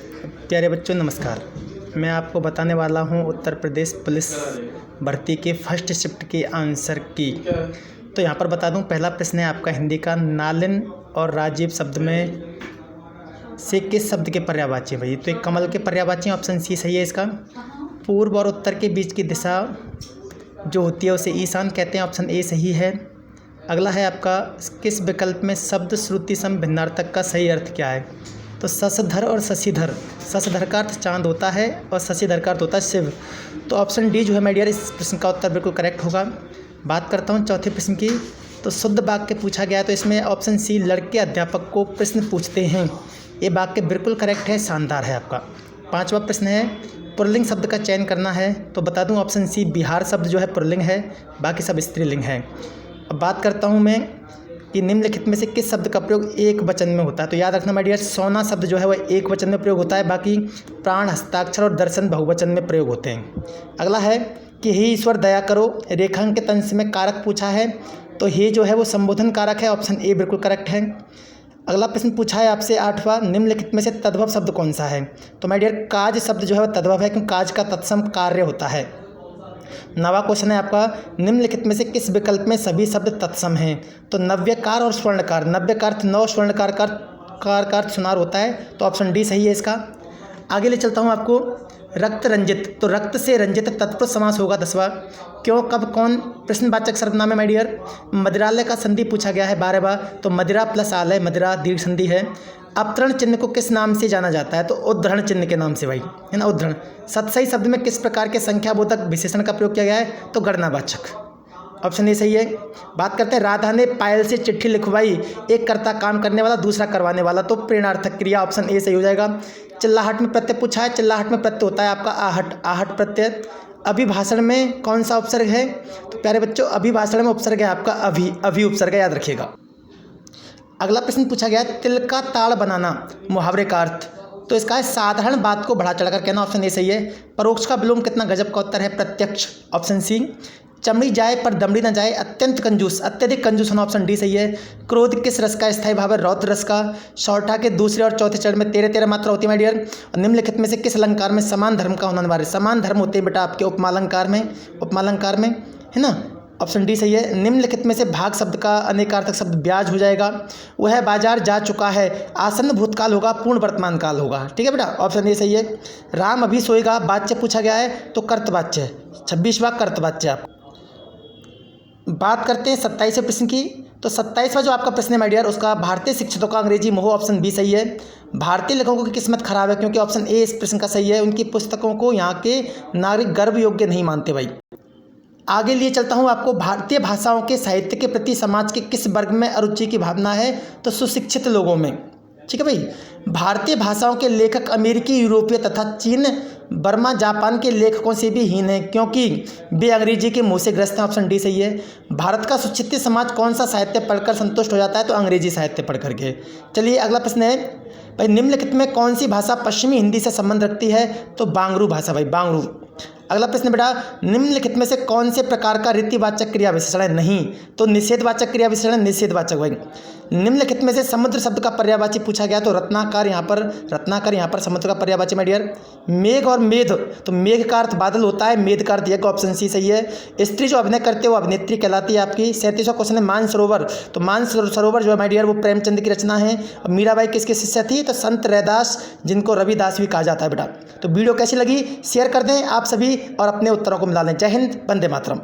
प्यारे बच्चों नमस्कार। मैं आपको बताने वाला हूं उत्तर प्रदेश पुलिस भर्ती के फर्स्ट शिफ्ट के आंसर की। तो यहां पर बता दूं, पहला प्रश्न है आपका हिंदी का, नालिन और राजीव शब्द में से किस शब्द के पर्यायवाची हैं भाई? तो एक कमल के पर्यायवाची, ऑप्शन सी सही है इसका। पूर्व और उत्तर के बीच की दिशा जो होती है उसे ईशान कहते हैं, ऑप्शन ए सही है। अगला है आपका, किस विकल्प में शब्द श्रुति सम भिन्नार्थक का सही अर्थ क्या है? तो शशधर और शशिधर, शशधर का अर्थ चांद होता है और शशिधर का अर्थ होता है शिव। तो ऑप्शन डी जो है मेरे डियर, इस प्रश्न का उत्तर बिल्कुल करेक्ट होगा। बात करता हूँ चौथे प्रश्न की। तो शुद्ध वाक्य पूछा गया, तो इसमें ऑप्शन सी, लड़के अध्यापक को प्रश्न पूछते हैं, ये वाक्य बिल्कुल करेक्ट है, शानदार है आपका। पांचवा प्रश्न है, पुल्लिंग शब्द का चयन करना है। तो बता दूं ऑप्शन सी, बिहार शब्द जो है पुल्लिंग है, बाकी सब स्त्रीलिंग है। अब बात करता हूं मैं कि निम्नलिखित में से किस शब्द का प्रयोग एक वचन में होता है? तो याद रखना माय डियर, सोना शब्द जो है वह एक वचन में प्रयोग होता है, बाकी प्राण, हस्ताक्षर और दर्शन बहुवचन में प्रयोग होते हैं। अगला है कि हे ईश्वर दया करो, रेखांकित अंश में कारक पूछा है। तो हे जो है वो संबोधन कारक है, ऑप्शन ए बिल्कुल करेक्ट है। अगला प्रश्न पूछा है आपसे आठवां, निम्नलिखित में से तद्भव शब्द कौन सा है? तो माय डियर, काज शब्द जो है वह तद्भव है, क्योंकि काज का तत्सम कार्य होता है। नवा क्वेश्चन है आपका, निम्नलिखित में से किस विकल्प में सभी शब्द तत्सम हैं? तो नव्यकार और स्वर्णकार, नव्य का अर्थ नव, स्वर्णकार का अर्थ सुनार होता है, तो ऑप्शन डी सही है इसका। आगे ले चलता हूँ आपको, रक्त रंजित, तो रक्त से रंजित तत्पुरुष समास होगा 10वां। क्यों, कब, कौन? प्रश्नवाचक सर्वनाम है माय डियर। मदिरालय का संधि पूछा गया है 12वां, तो मदिरा प्लस आलय, मदिरा दीर्घ संधि है। अपतरण चिन्ह को किस नाम से जाना जाता है? तो उद्धरण चिन्ह के नाम से भाई, है ना, उद्धरण। सतसई शब्द में किस प्रकार के संख्याबोधक विशेषण का प्रयोग किया गया है? तो गणनावाचक, ऑप्शन ए सही है। बात करते हैं, राधा ने पायल से चिट्ठी लिखवाई, एक कर्ता काम करने वाला, दूसरा करवाने वाला, तो प्रेरणार्थक क्रिया, ऑप्शन ए सही हो जाएगा। चिल्लाहट में प्रत्यय पूछा है, चिल्लाहट में प्रत्यय होता है आपका आहट, आहट प्रत्यय। अभिभाषण में कौन सा उपसर्ग है? तो प्यारे बच्चों, अभिभाषण में उपसर्ग है आपका अभि, अभि उपसर्ग, याद रखिएगा। अगला प्रश्न पूछा गया, तिल का ताड़ बनाना, मुहावरे का अर्थ। तो इसका है साधारण बात को बढ़ा चढ़कर कहना, ऑप्शन ए सही है। परोक्ष का विलोम कितना गजब का उत्तर है? प्रत्यक्ष, ऑप्शन सी। चमड़ी जाए पर दमड़ी न जाए, अत्यंत कंजूस, अत्यधिक कंजूस होना, ऑप्शन डी सही है। क्रोध किस रस का स्थायी भाव है? रौद्र रस का। सौठा के दूसरे और चौथे चरण में 13 मात्रा होती है माय डियर। और निम्नलिखित में से किस अलंकार में समान धर्म का होना अनिवार्य? समान धर्म होते हैं बेटा आपके उपमालंकार में, उपमालंकार में, है ना, ऑप्शन डी सही है। निम्नलिखित में से भाग शब्द का अनेकार्थक शब्द ब्याज हो जाएगा। वह बाजार जा चुका है, आसन्न भूतकाल होगा, पूर्ण वर्तमान काल होगा, ठीक है बेटा, ऑप्शन ए सही है। राम अभी सोएगा, वाच्य पूछा गया है, तो कर्तवाच्य, 26वां कर्तवाच्य। आप बात करते हैं 27वें प्रश्न की। तो 27वां जो आपका प्रश्न है माय डियर, उसका भारतीय शिक्षकों का अंग्रेजी मोह, ऑप्शन बी सही है। भारतीय लेखकों की किस्मत खराब है, क्योंकि ऑप्शन ए इस प्रश्न का सही है, उनकी पुस्तकों को यहाँ के नागरिक गर्व योग्य नहीं मानते भाई। आगे लिए चलता हूँ आपको, भारतीय भाषाओं के साहित्य के प्रति समाज के किस वर्ग में अरुचि की भावना है? तो सुशिक्षित लोगों में, ठीक है भाई। भारतीय भाषाओं के लेखक अमेरिकी, यूरोपीय तथा चीन, बर्मा, जापान के लेखकों से भी हीन हैं, क्योंकि वे अंग्रेजी के मुँह से ग्रस्त हैं, ऑप्शन डी सही है। भारत का सुशिक्षित समाज कौन सा साहित्य पढ़कर संतुष्ट हो जाता है? तो अंग्रेजी साहित्य पढ़ करके। चलिए अगला प्रश्न है भाई, निम्नलिखित में कौन सी भाषा पश्चिमी हिंदी से संबंध रखती है? तो बांगरू भाषा भाई, बांगरू। अगला प्रश्न बेटा, निम्नलिखित में से कौन से प्रकार का रीतिवाचक क्रिया विशेषण है? नहीं, तो निषेधवाचक क्रिया विशेषण, निषेधवाचक भाई। निम्नलिखित में से समुद्र शब्द का पर्यायवाची पूछा गया, तो रत्नाकर, यहाँ पर समुद्र का पर्यायवाची माय डियर। मेघ और मेध, तो मेघ का अर्थ बादल होता है, मेध का अर्थ यज्ञ, ऑप्शन सी सही है। स्त्री जो अभिनय करते हैं वो अभिनेत्री कहलाती है आपकी। 37वां क्वेश्चन है, मानसरोवर, तो मानसरोवर जो है माय डियर वो प्रेमचंद की रचना है। और मीराबाई किसकी शिष्या थी? तो संत रैदास, जिनको रविदास भी कहा जाता है बेटा। तो वीडियो कैसी लगी शेयर कर दें आप सभी, और अपने उत्तरों को मिला लें। जय हिंद, वंदे मातरम।